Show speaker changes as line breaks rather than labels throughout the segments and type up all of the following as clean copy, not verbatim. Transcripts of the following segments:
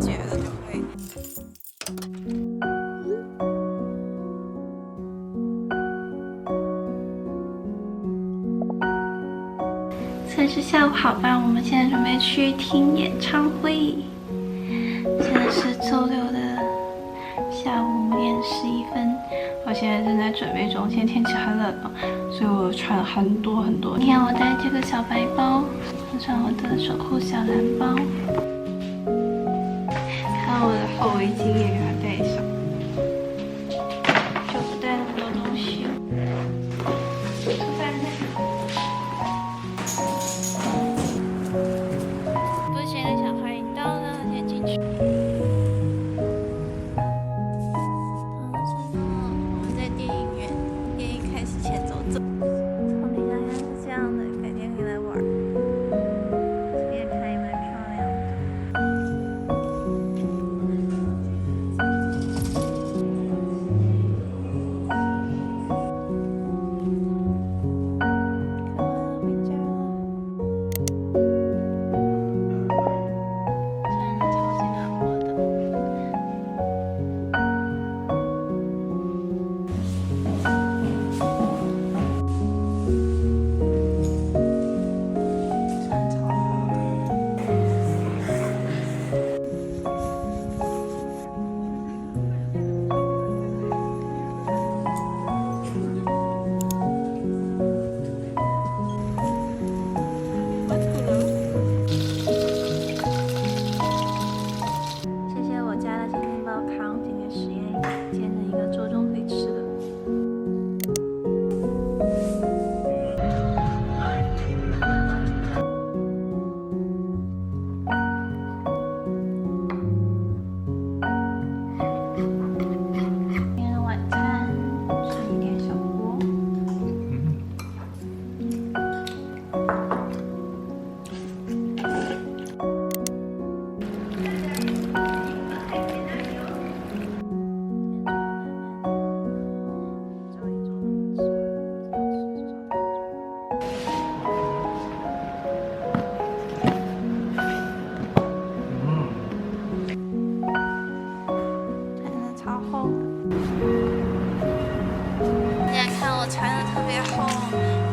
觉得就会。
现在是下午好吧，我们现在准备去听演唱会。现在是周六的下午5点11分，我现在正在准备中。现在天气很冷了，所以我穿了很多。今天我带这个小白包，加上我的守护小蓝包，看我的厚围巾也给它带上，就不带那么多东西。就在那个。不是谁的小孩已到了，先进去。我们在电影院，电影开始前走。草坪上是这样的，改天可以来玩。这边看也蛮漂亮的。回家了。穿的超级暖和的。穿超厚的。谢谢我家的健面包糠，今天实验煎的一个周中会吃的。今天的晚餐是一点小锅。真的超厚的。大家看我穿的特别厚，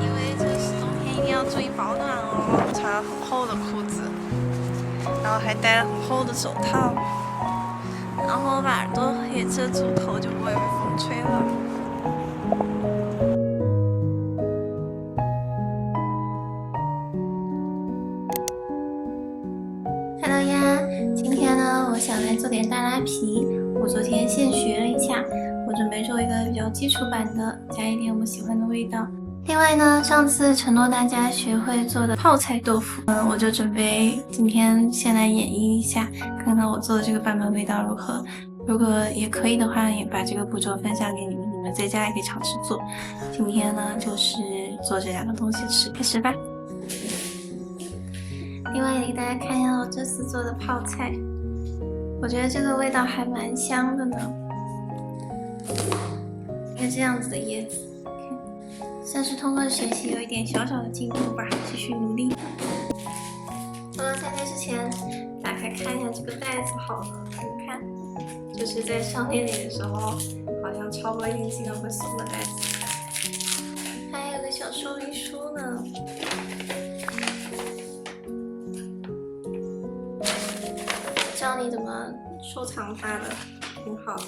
因为就是冬天一定要注意保暖哦。我穿了很厚的裤子，然后还戴了很厚的手套，然后把耳朵也遮住，头就不会被风吹了。Hello 呀，今天呢，我想来做点大拉皮。我昨天现学了一下，我准备做一个比较基础版的，加一点我喜欢的味道。另外呢，上次承诺大家学会做的泡菜豆腐，我就准备今天先来演绎一下，看看我做的这个版本味道如何。如果也可以的话，也把这个步骤分享给你们，你们在家也可以尝试做。今天呢，就是做这2个东西吃，开始吧。另外也给大家看一下我这次做的泡菜，我觉得这个味道还蛮香的呢。一个这样子的叶子，算是通过学习有一点小小的进步吧，继续努力。在这之前，打开看一下这个袋子好了，你看，就是在商店里的时候，好像超过一定金额会送的袋子。还有个小说明书呢。教你怎么收藏它的，挺好的。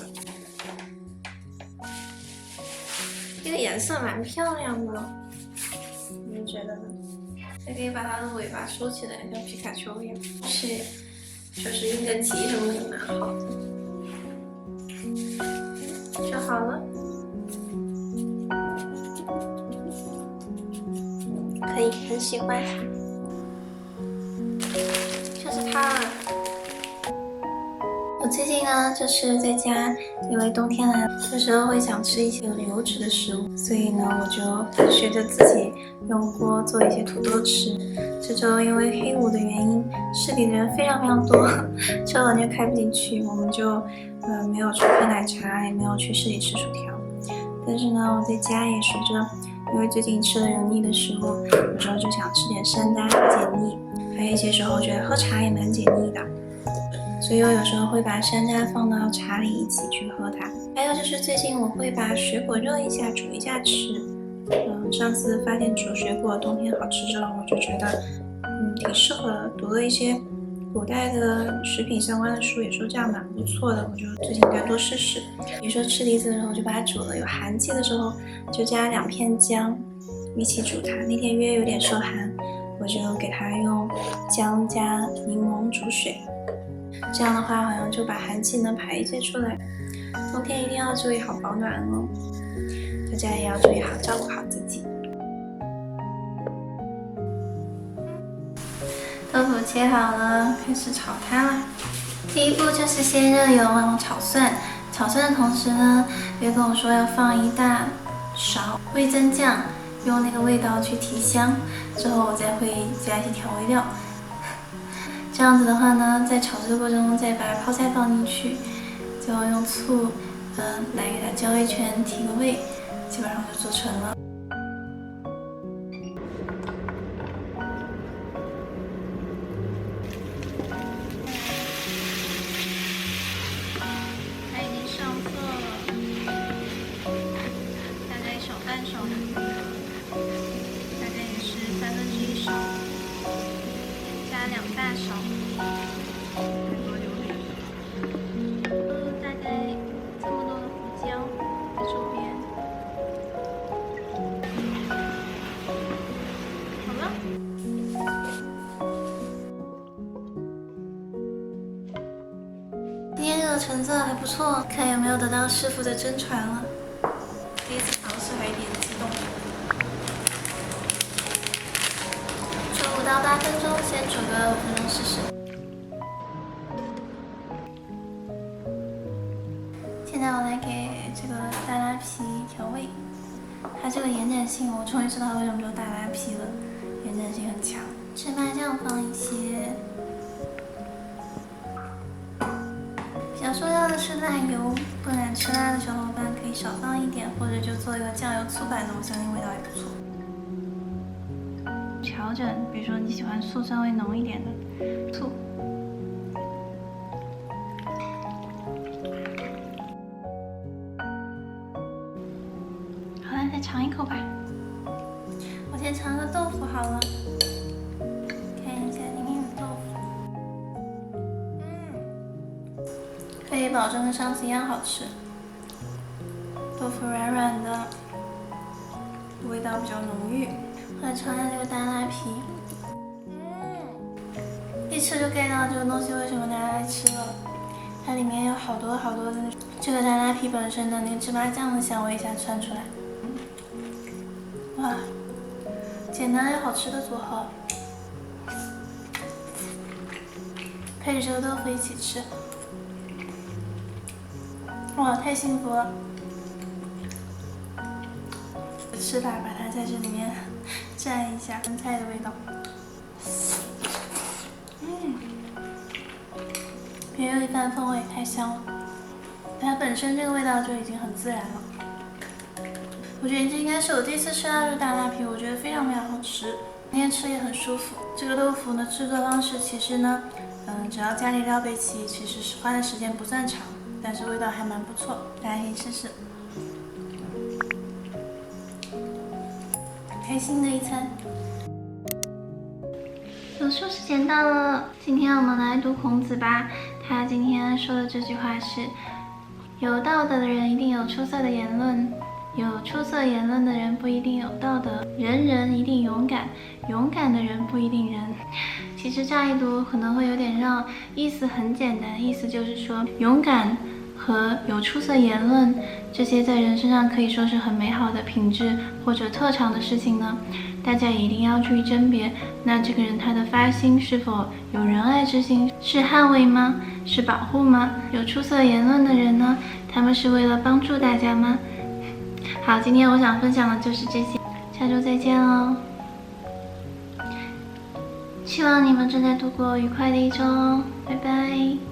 这个颜色蛮漂亮的，你们觉得呢？还可以把它的尾巴收起来，像皮卡丘一样，就是印个记什么的，蛮好的。就好了，可以，很喜欢，就是它了。我最近呢，就是在家，因为冬天来了，有时候会想吃一些有油脂的食物，所以呢，我就学着自己用锅做一些土豆吃。这周因为黑五的原因，市里的人非常多，车完全开不进去，我们就没有去喝奶茶，也没有去市里吃薯条。但是呢，我在家也学着因为最近吃了油腻的食物，有时候就想吃点山楂解腻，还有一些时候觉得喝茶也蛮解腻的，所以我有时候会把山楂放到茶里一起去喝它。还有就是最近我会把水果热一下煮一下吃。上次发现煮水果冬天好吃之后，我就觉得挺适合的。读了一些古代的食品相关的书，也说这样蛮不错的，我就最近该多试试。比如说吃梨子的时候就把它煮了，有寒气的时候就加2片姜一起煮它。那天约有点受寒，我就给它用姜加柠檬煮水，这样的话好像就把寒气能排解出来。冬天一定要注意好保暖哦，大家也要注意好照顾好自己。豆腐切好了，开始炒它啦。第一步就是先热油，然后炒蒜。炒蒜的同时呢，别跟我说要放1大勺味增酱，用那个味道去提香。之后我再会加一些调味料。这样子的话呢，在炒制的过程中再把泡菜放进去，最后用醋，来给它浇一圈，提个味，基本上就做成了。它已经上色了，大概小半勺的油，大概也是1/3勺，加2大勺。大概这么多的胡椒在周边。好了。今天这个成色还不错，看有没有得到师傅的真传了。第一次尝试还有点激动。煮5到8分钟，先煮个5分钟试试。现在我来给这个大拉皮调味，它这个延展性，我终于知道为什么叫大拉皮了，延展性很强。芝麻酱放一些，比较重要的是辣油，不敢吃辣的小伙伴可以少放一点，或者就做一个酱油醋版的，我相信味道也不错。调整，比如说你喜欢醋稍微浓一点的醋。好了，再尝一口吧。我先尝个豆腐好了，看一下里面的豆腐。可以保证跟上次一样好吃。豆腐软软的，味道比较浓郁。我来尝一下这个大拉皮。一吃就 get 到这个东西为什么大家爱吃了。它里面有好多好多的这个大拉皮本身的那个芝麻酱的香味一下窜出来。哇，简单又好吃的组合，配着这个豆腐一起吃，哇，太幸福了！吃法把它在这里面蘸一下生菜的味道，别有一番风味，太香了。它本身这个味道就已经很自然了。我觉得这应该是我第一次吃到这个大拉皮，我觉得非常非常好吃，今天吃也很舒服。这个豆腐的制作方式其实呢，只要家里料备齐，其实是花的时间不算长，但是味道还蛮不错，大家可以试试。开心的一餐。读书时间到了，今天我们来读孔子吧。他今天说的这句话是：有道德的人一定有出色的言论，有出色言论的人不一定有道德。人人一定勇敢，勇敢的人不一定仁。其实乍一读可能会有点绕，意思很简单，意思就是说勇敢和有出色言论，这些在人身上可以说是很美好的品质或者特长的事情呢，大家也一定要注意甄别。那这个人他的发心是否有仁爱之心，是捍卫吗？是保护吗？有出色言论的人呢，他们是为了帮助大家吗？好，今天我想分享的就是这些，下周再见喽！希望你们正在度过愉快的一周哦，拜拜。